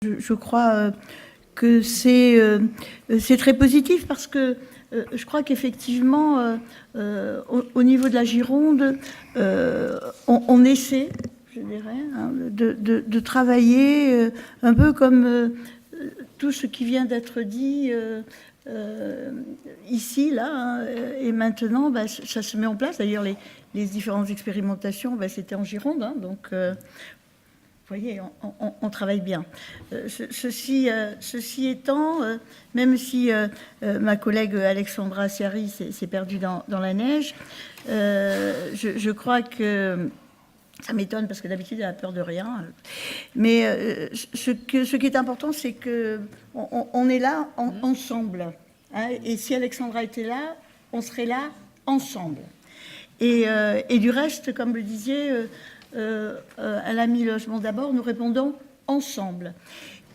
Je crois que c'est très positif parce que je crois qu'effectivement, au niveau de la Gironde, on essaie, je dirais, hein, de travailler un peu comme tout ce qui vient d'être dit ici, là, hein, et maintenant, ça se met en place. D'ailleurs, les différentes expérimentations, c'était en Gironde, hein, donc... vous voyez, on travaille bien. Ceci étant, même si ma collègue Alexandra Siari s'est perdue dans la neige, je crois que ça m'étonne parce que d'habitude elle a peur de rien. Mais ce qui est important, c'est qu'on est là ensemble. Hein, et si Alexandra était là, on serait là ensemble. Et du reste, comme le disiez, à l'AMI Logement d'abord, nous répondons ensemble.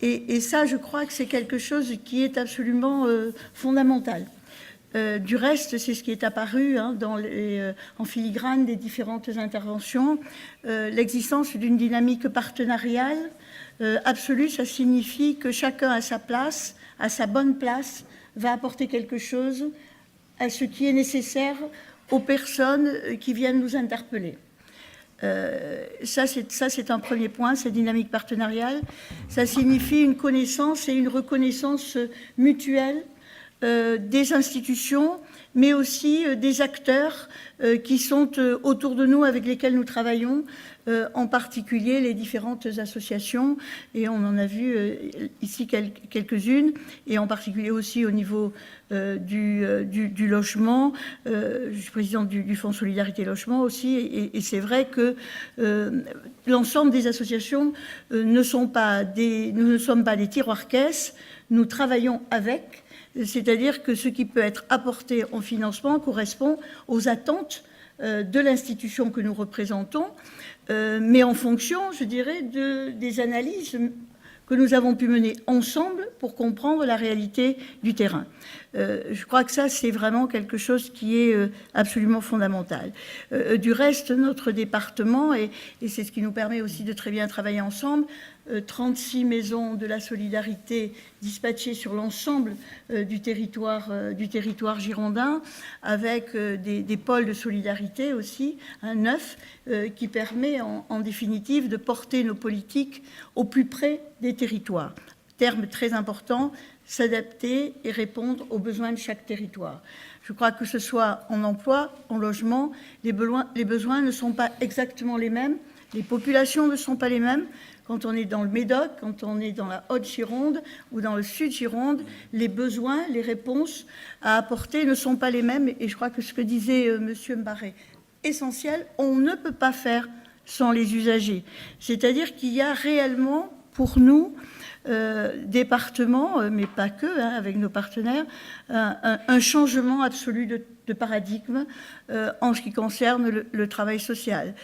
Et ça, je crois que c'est quelque chose qui est absolument fondamental. Du reste, c'est ce qui est apparu hein, en filigrane des différentes interventions. L'existence d'une dynamique partenariale absolue, ça signifie que chacun à sa place, à sa bonne place, va apporter quelque chose à ce qui est nécessaire aux personnes qui viennent nous interpeller. Ça, c'est un premier point, cette dynamique partenariale. Ça signifie une connaissance et une reconnaissance mutuelle des institutions, mais aussi des acteurs qui sont autour de nous, avec lesquels nous travaillons, en particulier les différentes associations, et on en a vu ici quelques-unes, et en particulier aussi au niveau du logement. Je suis présidente du Fonds Solidarité Logement aussi, et c'est vrai que l'ensemble des associations nous ne sommes pas des tiroirs-caisses, nous travaillons avec. C'est-à-dire que ce qui peut être apporté en financement correspond aux attentes de l'institution que nous représentons, mais en fonction, je dirais, des analyses que nous avons pu mener ensemble pour comprendre la réalité du terrain. Je crois que ça, c'est vraiment quelque chose qui est absolument fondamental. Du reste, notre département, et c'est ce qui nous permet aussi de très bien travailler ensemble, 36 maisons de la solidarité dispatchées sur l'ensemble du territoire girondin, avec des pôles de solidarité aussi, un 9, qui permet en définitive de porter nos politiques au plus près des territoires. Terme très important, s'adapter et répondre aux besoins de chaque territoire. Je crois que ce soit en emploi, en logement, les besoins ne sont pas exactement les mêmes, les populations ne sont pas les mêmes. Quand on est dans le Médoc, quand on est dans la Haute-Gironde ou dans le Sud-Gironde, les besoins, les réponses à apporter ne sont pas les mêmes. Et je crois que ce que disait M. Mbaré, essentiel, on ne peut pas faire sans les usagers. C'est-à-dire qu'il y a réellement, pour nous, départements, mais pas que, hein, avec nos partenaires, un changement absolu de paradigme en ce qui concerne le travail social.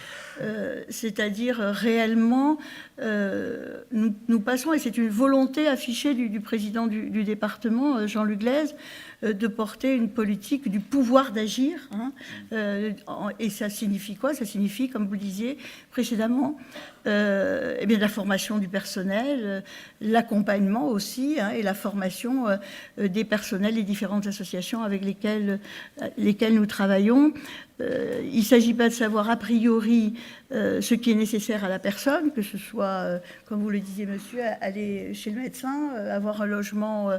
C'est-à-dire réellement, nous passons, et c'est une volonté affichée du président du département, Jean-Luc Glaise, de porter une politique du pouvoir d'agir. Hein, et ça signifie quoi? Ça signifie, comme vous le disiez précédemment, eh bien, la formation du personnel, l'accompagnement aussi, hein, et la formation des personnels des différentes associations avec lesquelles nous travaillons. Il ne s'agit pas de savoir a priori ce qui est nécessaire à la personne, que ce soit, comme vous le disiez monsieur, aller chez le médecin, avoir un logement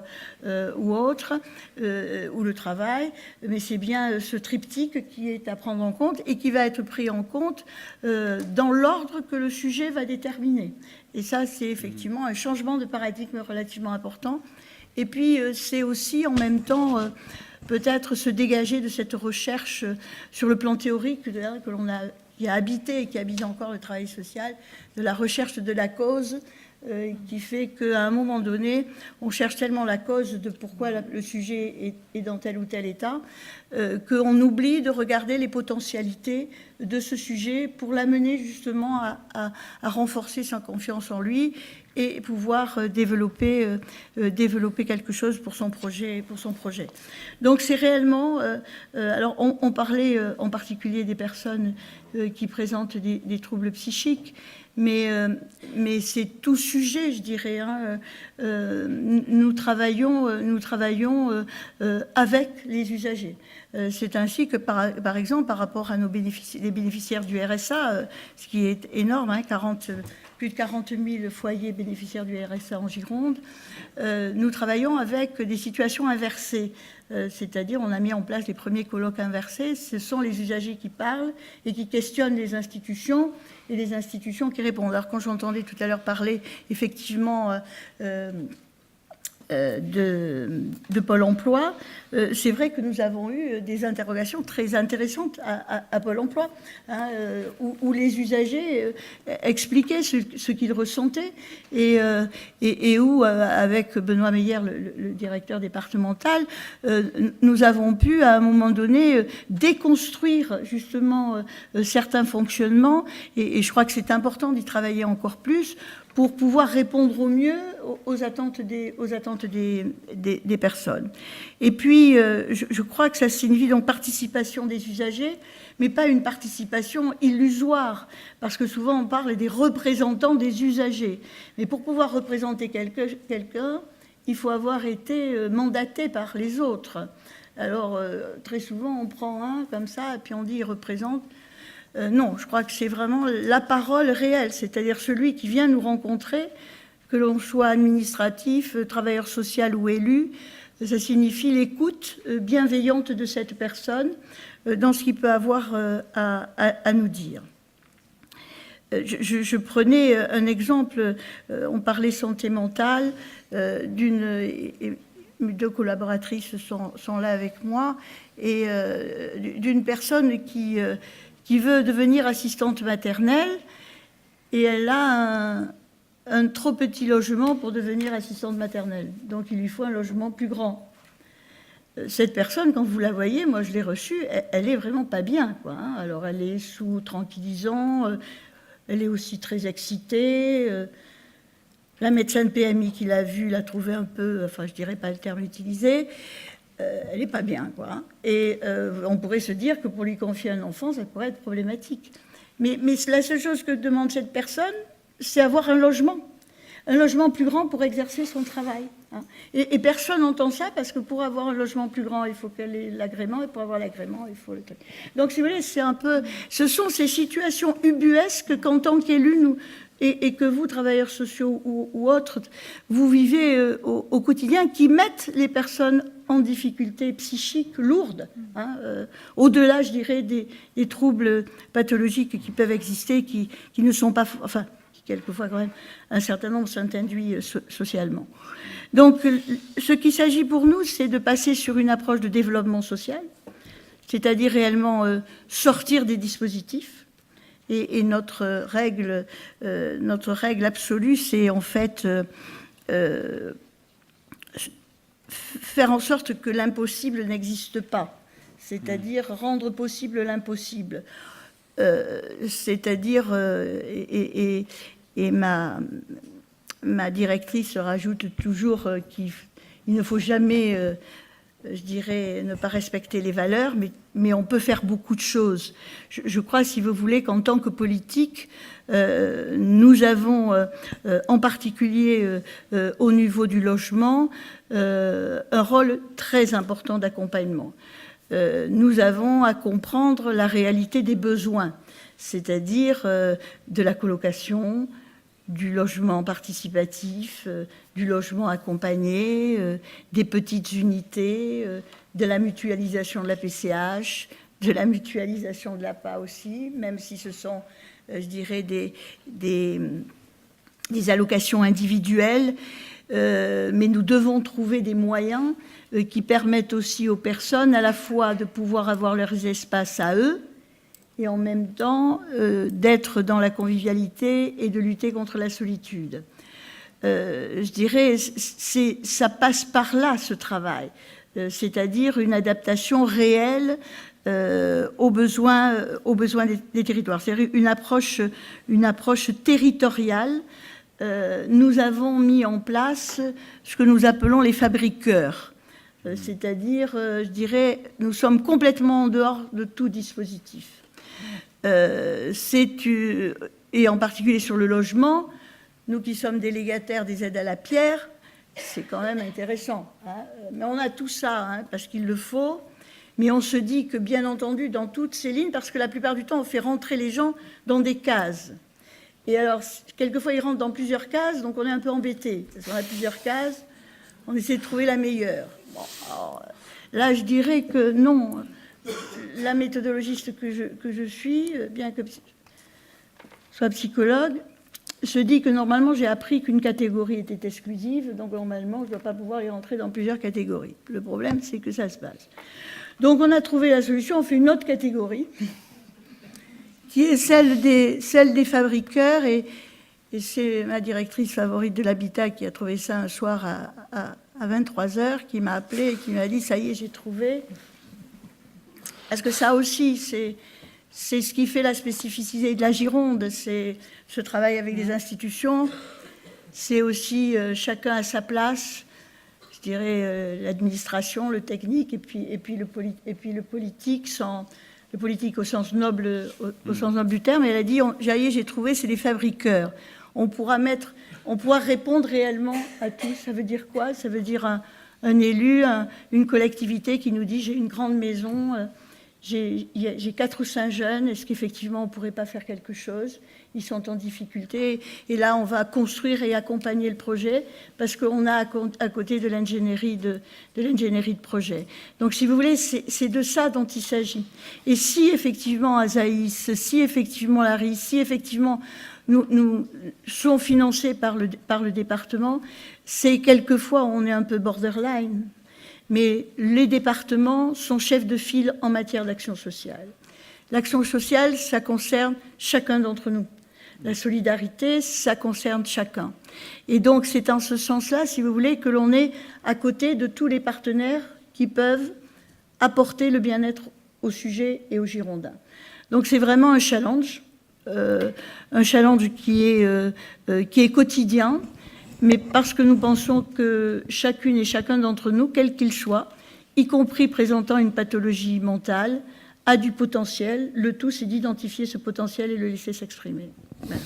ou autre, ou le travail, mais c'est bien ce triptyque qui est à prendre en compte et qui va être pris en compte dans l'ordre que le sujet va déterminer. Et ça, c'est effectivement un changement de paradigme relativement important. Et puis, c'est aussi en même temps... peut-être se dégager de cette recherche sur le plan théorique qui a habité et qui habite encore le travail social, de la recherche de la cause, qui fait qu'à un moment donné, on cherche tellement la cause de pourquoi le sujet est dans tel ou tel état, qu'on oublie de regarder les potentialités de ce sujet pour l'amener justement à renforcer sa confiance en lui et pouvoir développer quelque chose pour son projet. Donc c'est réellement... alors on parlait en particulier des personnes qui présentent des troubles psychiques, mais c'est tout sujet, je dirais. Hein. Nous travaillons avec les usagers. C'est ainsi que, par exemple, par rapport à les bénéficiaires du RSA, ce qui est énorme, hein, plus de 40 000 foyers bénéficiaires du RSA en Gironde, nous travaillons avec des situations inversées. C'est-à-dire, on a mis en place les premiers colloques inversés. Ce sont les usagers qui parlent et qui questionnent les institutions et les institutions qui répondent. Alors, quand j'entendais tout à l'heure parler, effectivement, de Pôle emploi, c'est vrai que nous avons eu des interrogations très intéressantes à Pôle emploi, hein, où les usagers expliquaient ce qu'ils ressentaient et où, avec Benoît Meyer, le directeur départemental, nous avons pu, à un moment donné, déconstruire justement certains fonctionnements et je crois que c'est important d'y travailler encore plus pour pouvoir répondre au mieux aux attentes des personnes. Et puis, je crois que ça signifie donc participation des usagers, mais pas une participation illusoire, parce que souvent on parle des représentants des usagers. Mais pour pouvoir représenter quelqu'un, il faut avoir été mandaté par les autres. Alors, très souvent, on prend un comme ça, et puis on dit « il représente ». Non, je crois que c'est vraiment la parole réelle, c'est-à-dire celui qui vient nous rencontrer, que l'on soit administratif, travailleur social ou élu, ça signifie l'écoute bienveillante de cette personne dans ce qu'il peut avoir à nous dire. Je prenais un exemple, on parlait santé mentale, deux collaboratrices sont là avec moi, et d'une personne qui veut devenir assistante maternelle et elle a un trop petit logement pour devenir assistante maternelle. Donc il lui faut un logement plus grand. Cette personne, quand vous la voyez, moi je l'ai reçue, elle est vraiment pas bien, quoi, hein. Alors elle est sous tranquillisant, elle est aussi très excitée. La médecin de PMI qui l'a vue l'a trouvée un peu, enfin je dirais pas le terme utilisé, elle n'est pas bien, quoi. Hein. Et on pourrait se dire que pour lui confier un enfant, ça pourrait être problématique. Mais la seule chose que demande cette personne, c'est avoir un logement plus grand pour exercer son travail. Hein. Et personne n'entend ça, parce que pour avoir un logement plus grand, il faut qu'elle ait l'agrément, et pour avoir l'agrément, il faut le truc. Donc, si vous voulez, c'est un peu... Ce sont ces situations ubuesques qu'en tant qu'élus, nous... Et que vous, travailleurs sociaux ou autres, vous vivez au quotidien, qui mettent les personnes en difficulté psychique lourde, hein, au-delà, je dirais, des troubles pathologiques qui peuvent exister, qui ne sont pas... Enfin, quelquefois, quand même, un certain nombre sont induits socialement. Donc, ce qu'il s'agit pour nous, c'est de passer sur une approche de développement social, c'est-à-dire réellement sortir des dispositifs. Et notre règle absolue, c'est en fait faire en sorte que l'impossible n'existe pas, c'est-à-dire rendre possible l'impossible. C'est-à-dire, et ma directrice rajoute toujours qu'il ne faut jamais... je dirais, ne pas respecter les valeurs, mais on peut faire beaucoup de choses. Je crois, si vous voulez, qu'en tant que politique, nous avons, en particulier au niveau du logement, un rôle très important d'accompagnement. Nous avons à comprendre la réalité des besoins, c'est-à-dire de la colocation, du logement participatif, du logement accompagné, des petites unités, de la mutualisation de la PCH, de la mutualisation de l'APA aussi, même si ce sont, je dirais, des allocations individuelles, mais nous devons trouver des moyens qui permettent aussi aux personnes à la fois de pouvoir avoir leurs espaces à eux, et en même temps d'être dans la convivialité et de lutter contre la solitude. Je dirais, ça passe par là, ce travail, c'est-à-dire une adaptation réelle aux besoins des territoires, c'est-à-dire une approche territoriale. Nous avons mis en place ce que nous appelons les fabriqueurs, c'est-à-dire, je dirais, nous sommes complètement en dehors de tout dispositif. Et en particulier sur le logement, nous qui sommes délégataires des aides à la pierre, c'est quand même intéressant. Hein. Mais on a tout ça, hein, parce qu'il le faut. Mais on se dit que, bien entendu, dans toutes ces lignes, parce que la plupart du temps, on fait rentrer les gens dans des cases. Et alors, quelquefois, ils rentrent dans plusieurs cases, donc on est un peu embêté. Parce qu'on a plusieurs cases, on essaie de trouver la meilleure. Bon, alors, là, je dirais que non. La méthodologiste que je suis, bien que soit psychologue, se dit que normalement, j'ai appris qu'une catégorie était exclusive, donc normalement, je ne dois pas pouvoir y rentrer dans plusieurs catégories. Le problème, c'est que ça se passe. Donc, on a trouvé la solution, on fait une autre catégorie, qui est celle des fabriqueurs, et c'est ma directrice favorite de l'habitat qui a trouvé ça un soir à 23h, qui m'a appelé et qui m'a dit « ça y est, j'ai trouvé ». Parce que ça aussi, c'est ce qui fait la spécificité de la Gironde, c'est ce travail avec des institutions, c'est aussi chacun à sa place, je dirais l'administration, le technique, et puis le politique, le politique au sens noble du terme. Elle a dit, j'ai trouvé, c'est les fabriqueurs. On pourra répondre réellement à tout. Ça veut dire quoi? Ça veut dire un élu, une collectivité qui nous dit, j'ai une grande maison, j'ai 4 ou 5 jeunes, est-ce qu'effectivement on ne pourrait pas faire quelque chose? Ils sont en difficulté, et là on va construire et accompagner le projet, parce qu'on a à côté de l'ingénierie de projet. Donc si vous voulez, c'est de ça dont il s'agit. Et si effectivement Azaïs, si effectivement Larry, si effectivement nous sont financés par le département, c'est quelquefois on est un peu borderline. Mais les départements sont chefs de file en matière d'action sociale. L'action sociale, ça concerne chacun d'entre nous. La solidarité, ça concerne chacun. Et donc, c'est en ce sens-là, si vous voulez, que l'on est à côté de tous les partenaires qui peuvent apporter le bien-être au sujet et aux Girondins. Donc, c'est vraiment un challenge qui est quotidien, mais parce que nous pensons que chacune et chacun d'entre nous, quel qu'il soit, y compris présentant une pathologie mentale, a du potentiel. Le tout, c'est d'identifier ce potentiel et le laisser s'exprimer. Voilà.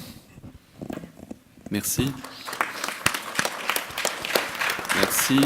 Merci. Merci.